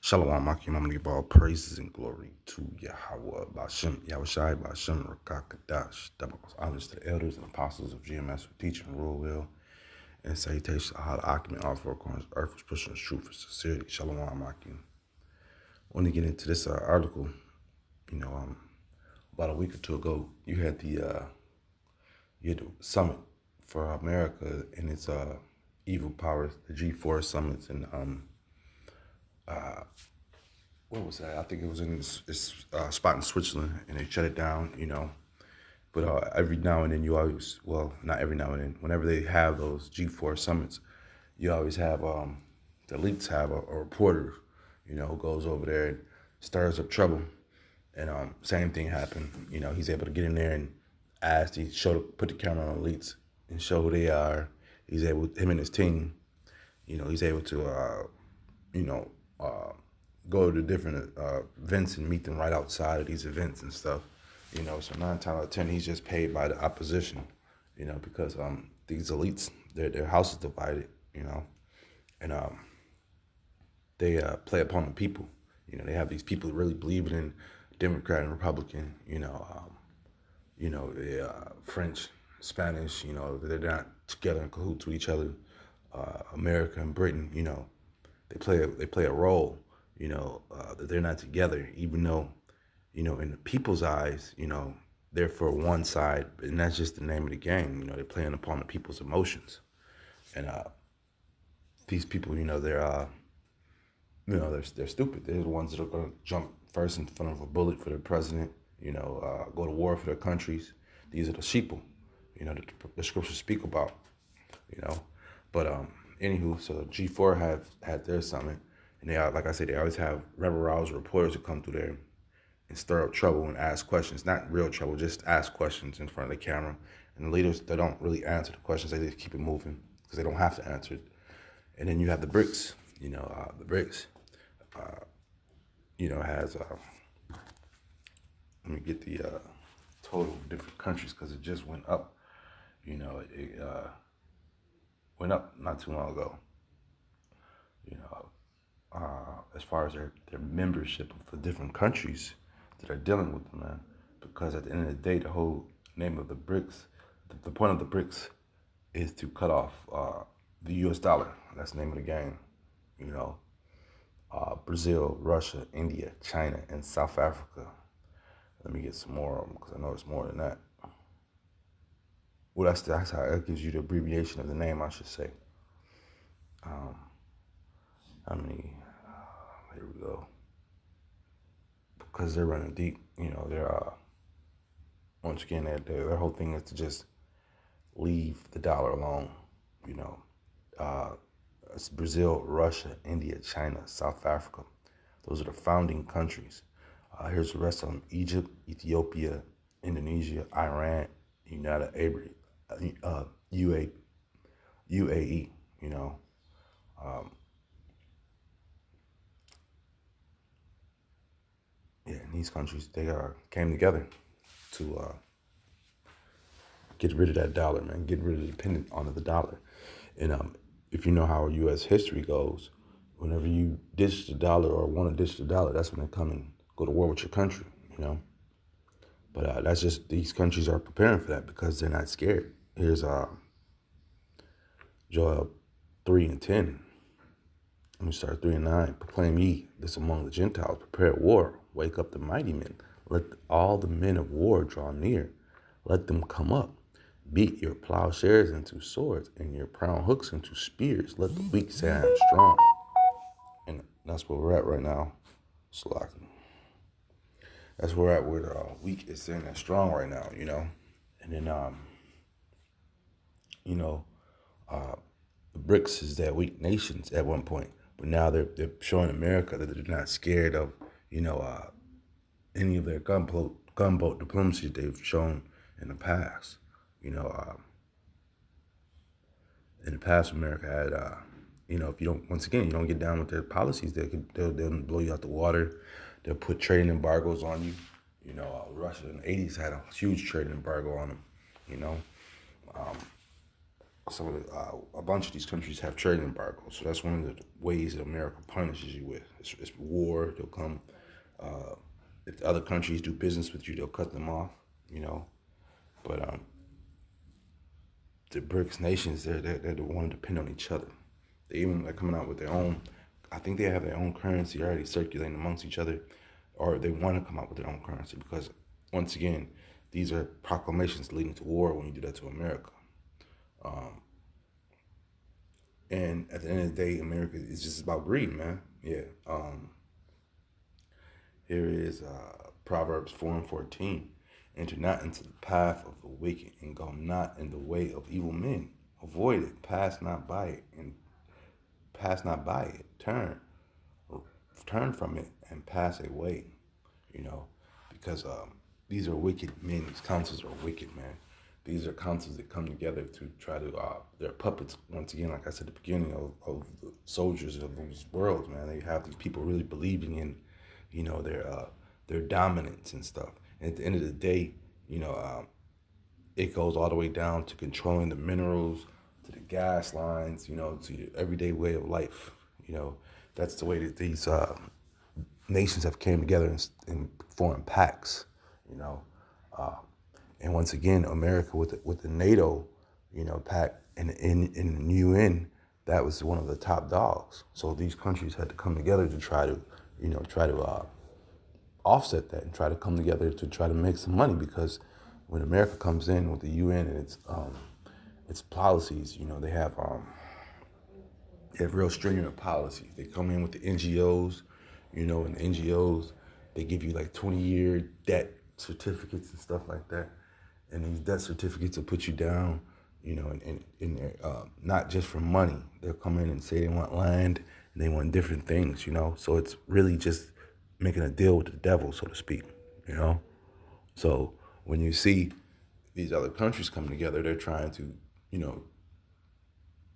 Shalom, Akim. I'm going to give all praises and glory to Yahweh, Bashem, Yahushai, Bashem, Rakakadash. Double honors to the elders and apostles of GMS for teaching, rule, will, and salutations to all the Akim, all four corners of earth, is pushing the truth for sincerity. Shalom, Akim. I want to get into this article. About a week or two ago, you had the summit for America and its evil powers, the G4 summits, and what was that? I think it was in this spot in Switzerland, and they shut it down, But every now and then you always, well, not every now and then, whenever they have those G4 summits, you always have, the elites have a reporter, who goes over there and stirs up trouble. And same thing happened. He's able to get in there and put the camera on elites and show who they are. Him and his team, he's able to, go to different events and meet them right outside of these events and stuff. So 9 times out of 10, he's just paid by the opposition, because these elites, their house is divided, and they play upon the people. They have these people really believing in Democrat and Republican, French, Spanish, they're not together in cahoots with each other. America and Britain, they play a role, that they're not together, even though, in the people's eyes, they're for one side, and that's just the name of the game. They're playing upon the people's emotions, and these people, they're stupid. They're the ones that are going to jump first in front of a bullet for their president, go to war for their countries. These are the sheeple, that the scriptures speak about, But anywho, so G4 had their summit, and they are, like I said, they always have rebel rousers, reporters who come through there and stir up trouble and ask questions. Not real trouble, just ask questions in front of the camera. And the leaders, they don't really answer the questions. They just keep it moving because they don't have to answer it. And then you have the BRICS. The BRICS, has, let me get the total of different countries because it just went up. It went up not too long ago. As far as their membership of the different countries that are dealing with them, man. Because at the end of the day, the whole name of the BRICS, the point of the BRICS is to cut off the U.S. dollar. That's the name of the game. Brazil, Russia, India, China, and South Africa. Let me get some more of them because I know it's more than that. Well, that's how it gives you the abbreviation of the name, I should say. How many? Here we go. Because they're running deep, they're once again their whole thing is to just leave the dollar alone. It's Brazil, Russia, India, China, South Africa. Those are the founding countries. Here's the rest of them: Egypt, Ethiopia, Indonesia, Iran, United Arab, UAE. And these countries, they came together to get rid of that dollar, man. Get rid of the dependence on the dollar. And if you know how U.S. history goes, whenever you ditch the dollar or want to ditch the dollar, that's when they come and go to war with your country, But that's just, these countries are preparing for that because they're not scared. Here's Joel 3:10. Let me start 3:9. Proclaim ye this among the Gentiles. Prepare war. Wake up the mighty men. Let all the men of war draw near. Let them come up. Beat your plowshares into swords and your crown hooks into spears. Let the weak say I am strong. And that's where we're at right now. Slacking. That's where we're at, where the weak is saying they're strong right now, And then, the BRICS is that weak nations at one point. But now they're showing America that they're not scared of, any of their gunboat diplomacy they've shown in the past. In the past, America had, if you don't get down with their policies, they'll blow you out the water. They'll put trading embargoes on you. Russia in the 80s had a huge trading embargo on them, some of a bunch of these countries have trade embargoes. So that's one of the ways that America punishes you with. It's war. They'll come. If the other countries do business with you, they'll cut them off. You know, but the BRICS nations, they're the one to depend on each other. They even like coming out with their own. I think they have their own currency already circulating amongst each other, or they want to come out with their own currency because once again, these are proclamations leading to war when you do that to America. And at the end of the day, America is just about greed, man. Yeah. Here is Proverbs 4:14. Enter not into the path of the wicked, and go not in the way of evil men. Avoid it. Pass not by it, and pass not by it. Turn from it, and pass away. You know, because these are wicked men. These councils are wicked, man. These are councils that come together to try to, they're puppets, once again, like I said at the beginning, of the soldiers of these worlds, man. They have these people really believing in, you know, their dominance and stuff. And at the end of the day, you know, it goes all the way down to controlling the minerals, to the gas lines, you know, to your everyday way of life. You know, that's the way that these nations have came together and formed pacts, you know. And once again, America with the NATO, you know, pact and in the UN, that was one of the top dogs. So these countries had to come together to try to, you know, offset that and try to come together to try to make some money, because when America comes in with the UN and its policies, you know, they have real stringent policies. They come in with the NGOs, you know, and the NGOs, they give you like 20-year debt certificates and stuff like that. And these debt certificates will put you down, you know, in not just for money. They'll come in and say they want land and they want different things, you know. So it's really just making a deal with the devil, so to speak, you know. So when you see these other countries coming together, they're trying to, you know,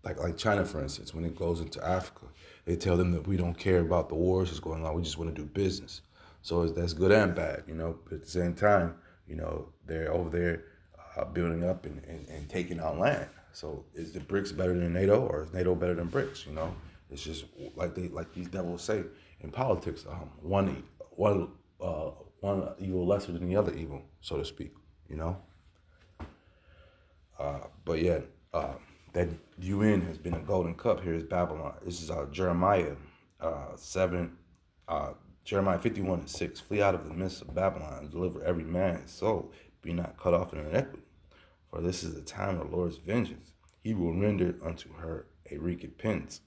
like China, for instance, when it goes into Africa, they tell them that we don't care about the wars that's going on. We just want to do business. So that's good and bad, you know. But at the same time, you know, they're over there building up and taking out land. So is the BRICS better than NATO, or is NATO better than BRICS? You know, it's just like these devils say in politics. One evil lesser than the other evil, so to speak. You know. But yeah, that UN has been a golden cup. Here is Babylon. This is Jeremiah 7. Jeremiah 51:6. Flee out of the midst of Babylon and deliver every man his soul. Be not cut off in iniquity. For this is the time of the Lord's vengeance. He will render unto her a recompense.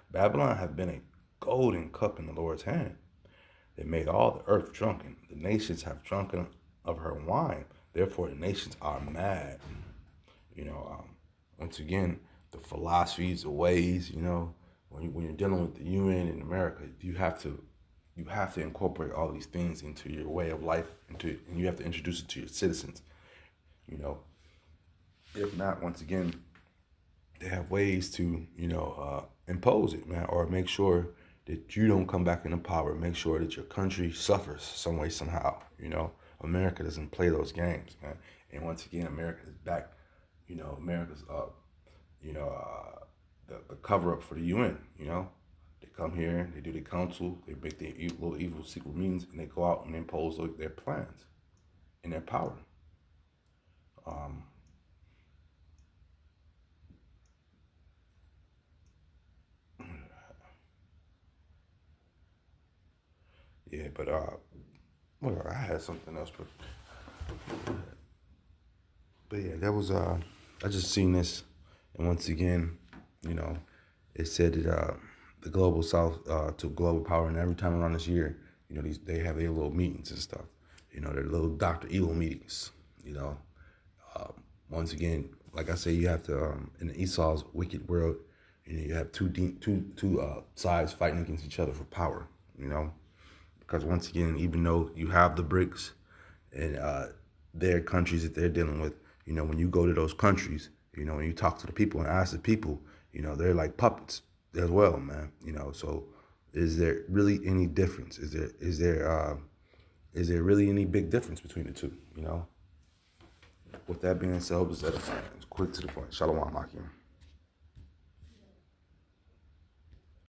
Babylon hath been a golden cup in the Lord's hand. They made all the earth drunken. The nations have drunken of her wine. Therefore the nations are mad. You know, once again, the philosophies, the ways, you know, when you're dealing with the UN in America, you have to incorporate all these things into your way of life, and you have to introduce it to your citizens. You know, if not, once again, they have ways to, you know, impose it, man, or make sure that you don't come back into power. Make sure that your country suffers some way, somehow. You know, America doesn't play those games, man. And once again, America is back. You know, America's you know, the cover up for the UN. You know, they come here, they do the council, they make their little evil secret meetings, and they go out and impose their plans and their power. Yeah, but well, I had something else, but yeah, that was I just seen this, and once again, you know, it said that the global South to global power, and every time around this year, you know, they have their little meetings and stuff. You know, their little Dr. Evil meetings. You know, once again, like I say, you have to in the Esau's wicked world, you know, you have two sides fighting against each other for power. You know, because once again, even though you have the BRICS and their countries that they're dealing with, you know, when you go to those countries, you know, when you talk to the people and ask the people, you know, they're like puppets as well, man. You know, so is there really any difference? Is there really any big difference between the two? You know, With that being said, I hope it's edifying. It's quick to the point. Shalom, Akim.